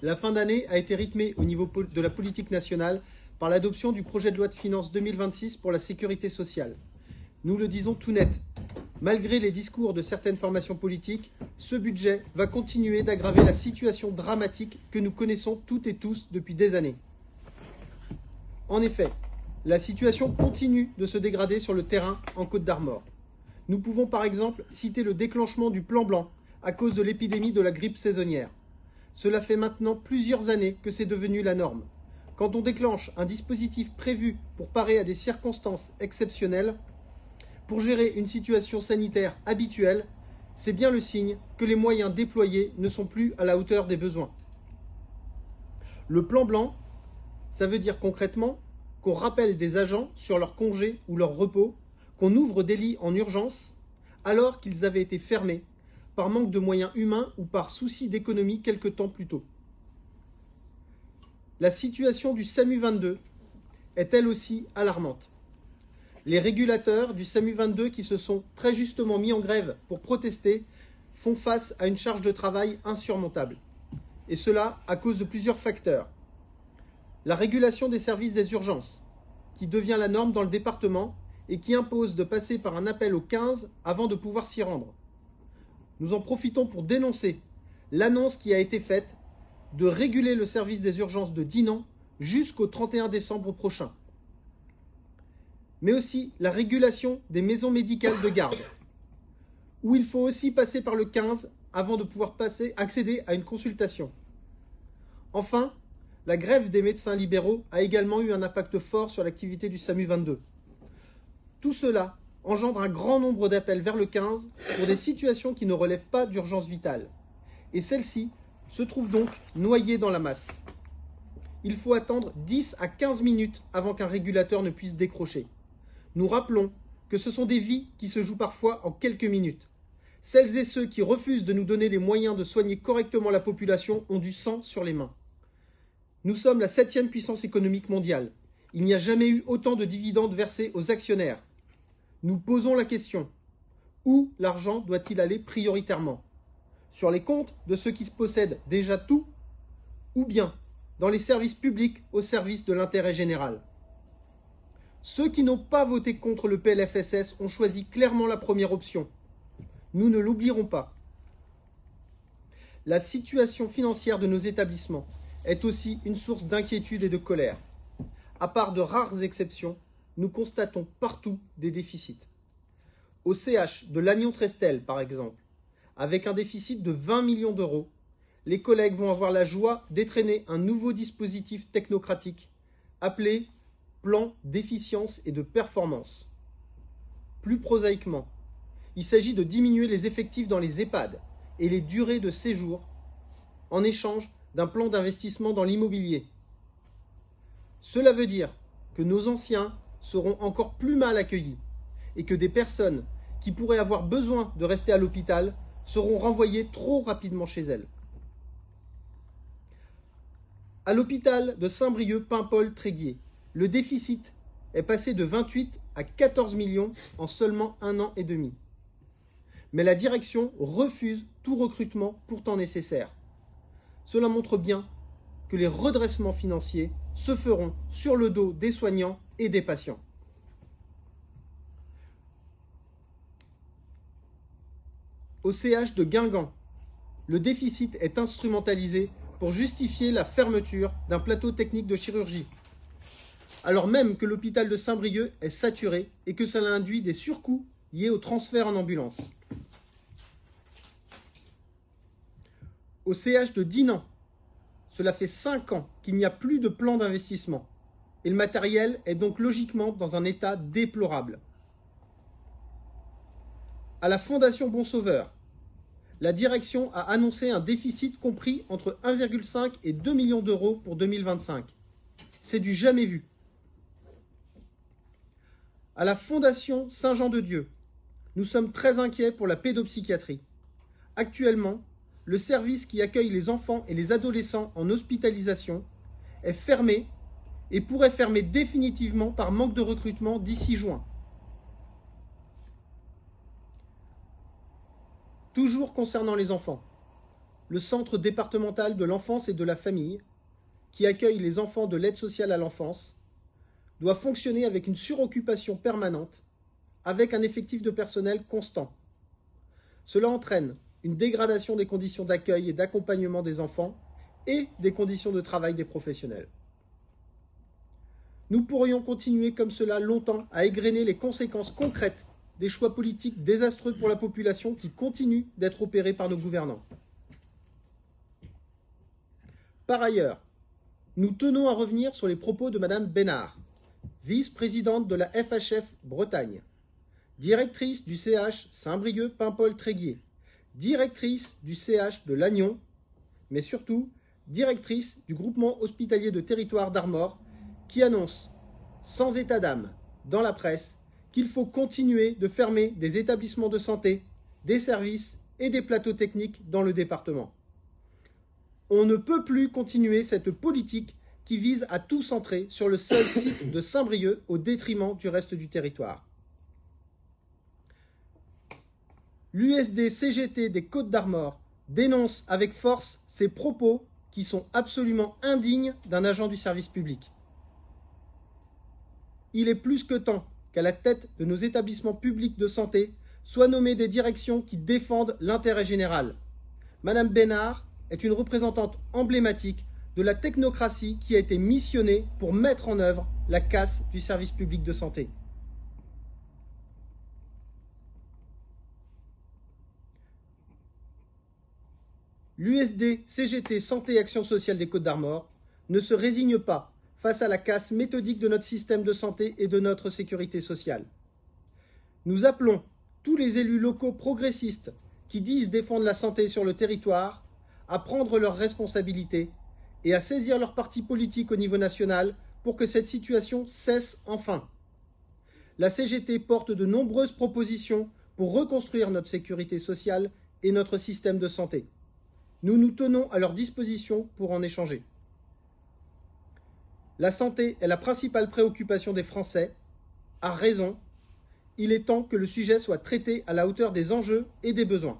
la fin d'année a été rythmée au niveau de la politique nationale par l'adoption du projet de loi de finances 2026 pour la sécurité sociale. Nous le disons tout net, malgré les discours de certaines formations politiques, ce budget va continuer d'aggraver la situation dramatique que nous connaissons toutes et tous depuis des années. En effet, la situation continue de se dégrader sur le terrain en Côte d'Armor. Nous pouvons par exemple citer le déclenchement du plan blanc à cause de l'épidémie de la grippe saisonnière. Cela fait maintenant plusieurs années que c'est devenu la norme. Quand on déclenche un dispositif prévu pour parer à des circonstances exceptionnelles, pour gérer une situation sanitaire habituelle, c'est bien le signe que les moyens déployés ne sont plus à la hauteur des besoins. Le plan blanc, ça veut dire concrètement qu'on rappelle des agents sur leur congé ou leur repos, qu'on ouvre des lits en urgence alors qu'ils avaient été fermés par manque de moyens humains ou par souci d'économie quelque temps plus tôt. La situation du SAMU 22 est elle aussi alarmante. Les régulateurs du SAMU 22 qui se sont très justement mis en grève pour protester font face à une charge de travail insurmontable. Et cela à cause de plusieurs facteurs. La régulation des services des urgences, qui devient la norme dans le département et qui impose de passer par un appel au 15 avant de pouvoir s'y rendre. Nous en profitons pour dénoncer l'annonce qui a été faite de réguler le service des urgences de Dinan jusqu'au 31 décembre prochain. Mais aussi la régulation des maisons médicales de garde, où il faut aussi passer par le 15 avant de pouvoir accéder à une consultation. Enfin, la grève des médecins libéraux a également eu un impact fort sur l'activité du SAMU 22. Tout cela engendre un grand nombre d'appels vers le 15 pour des situations qui ne relèvent pas d'urgence vitale. Et celles-ci se trouvent donc noyées dans la masse. Il faut attendre 10 à 15 minutes avant qu'un régulateur ne puisse décrocher. Nous rappelons que ce sont des vies qui se jouent parfois en quelques minutes. Celles et ceux qui refusent de nous donner les moyens de soigner correctement la population ont du sang sur les mains. Nous sommes la 7e puissance économique mondiale. Il n'y a jamais eu autant de dividendes versés aux actionnaires. Nous posons la question, où l'argent doit-il aller prioritairement? Sur les comptes de ceux qui possèdent déjà tout, ou bien dans les services publics au service de l'intérêt général? Ceux qui n'ont pas voté contre le PLFSS ont choisi clairement la première option. Nous ne l'oublierons pas. La situation financière de nos établissements est aussi une source d'inquiétude et de colère. À part de rares exceptions, nous constatons partout des déficits. Au CH de Lannion-Trestel, par exemple, avec un déficit de 20 millions d'euros, les collègues vont avoir la joie d'étrenner un nouveau dispositif technocratique appelé plan d'efficience et de performance. Plus prosaïquement, il s'agit de diminuer les effectifs dans les EHPAD et les durées de séjour en échange d'un plan d'investissement dans l'immobilier. Cela veut dire que nos anciens seront encore plus mal accueillis et que des personnes qui pourraient avoir besoin de rester à l'hôpital seront renvoyées trop rapidement chez elles. À l'hôpital de Saint-Brieuc-Paimpol-Tréguier, le déficit est passé de 28 à 14 millions en seulement 1 an et demi. Mais la direction refuse tout recrutement pourtant nécessaire. Cela montre bien que les redressements financiers se feront sur le dos des soignants et des patients. Au CH de Guingamp, le déficit est instrumentalisé pour justifier la fermeture d'un plateau technique de chirurgie, alors même que l'hôpital de Saint-Brieuc est saturé et que cela induit des surcoûts liés au transfert en ambulance. Au CH de Dinan, cela fait 5 ans qu'il n'y a plus de plan d'investissement et le matériel est donc logiquement dans un état déplorable. À la Fondation Bon Sauveur, la direction a annoncé un déficit compris entre 1,5 et 2 millions d'euros pour 2025. C'est du jamais vu. À la Fondation Saint-Jean-de-Dieu, nous sommes très inquiets pour la pédopsychiatrie. Actuellement, le service qui accueille les enfants et les adolescents en hospitalisation est fermé et pourrait fermer définitivement par manque de recrutement d'ici juin. Toujours concernant les enfants, le Centre départemental de l'enfance et de la famille, qui accueille les enfants de l'aide sociale à l'enfance, doit fonctionner avec une suroccupation permanente, avec un effectif de personnel constant. Cela entraîne une dégradation des conditions d'accueil et d'accompagnement des enfants et des conditions de travail des professionnels. Nous pourrions continuer comme cela longtemps à égrener les conséquences concrètes des choix politiques désastreux pour la population qui continuent d'être opérés par nos gouvernants. Par ailleurs, nous tenons à revenir sur les propos de Mme Bénard, vice-présidente de la FHF Bretagne, directrice du CH Saint-Brieuc-Paimpol-Tréguier, directrice du CH de Lannion, mais surtout directrice du groupement hospitalier de territoire d'Armor, qui annonce, sans état d'âme, dans la presse, qu'il faut continuer de fermer des établissements de santé, des services et des plateaux techniques dans le département. On ne peut plus continuer cette politique qui vise à tout centrer sur le seul site de Saint-Brieuc au détriment du reste du territoire. L'USD-CGT des Côtes-d'Armor dénonce avec force ces propos qui sont absolument indignes d'un agent du service public. Il est plus que temps qu'à la tête de nos établissements publics de santé soient nommées des directions qui défendent l'intérêt général. Madame Bénard est une représentante emblématique de la technocratie qui a été missionnée pour mettre en œuvre la casse du service public de santé. L'USD-CGT Santé et Action sociale des Côtes-d'Armor ne se résigne pas face à la casse méthodique de notre système de santé et de notre sécurité sociale. Nous appelons tous les élus locaux progressistes qui disent défendre la santé sur le territoire à prendre leurs responsabilités et à saisir leur parti politique au niveau national pour que cette situation cesse enfin. La CGT porte de nombreuses propositions pour reconstruire notre sécurité sociale et notre système de santé. Nous nous tenons à leur disposition pour en échanger. La santé est la principale préoccupation des Français. À raison, il est temps que le sujet soit traité à la hauteur des enjeux et des besoins.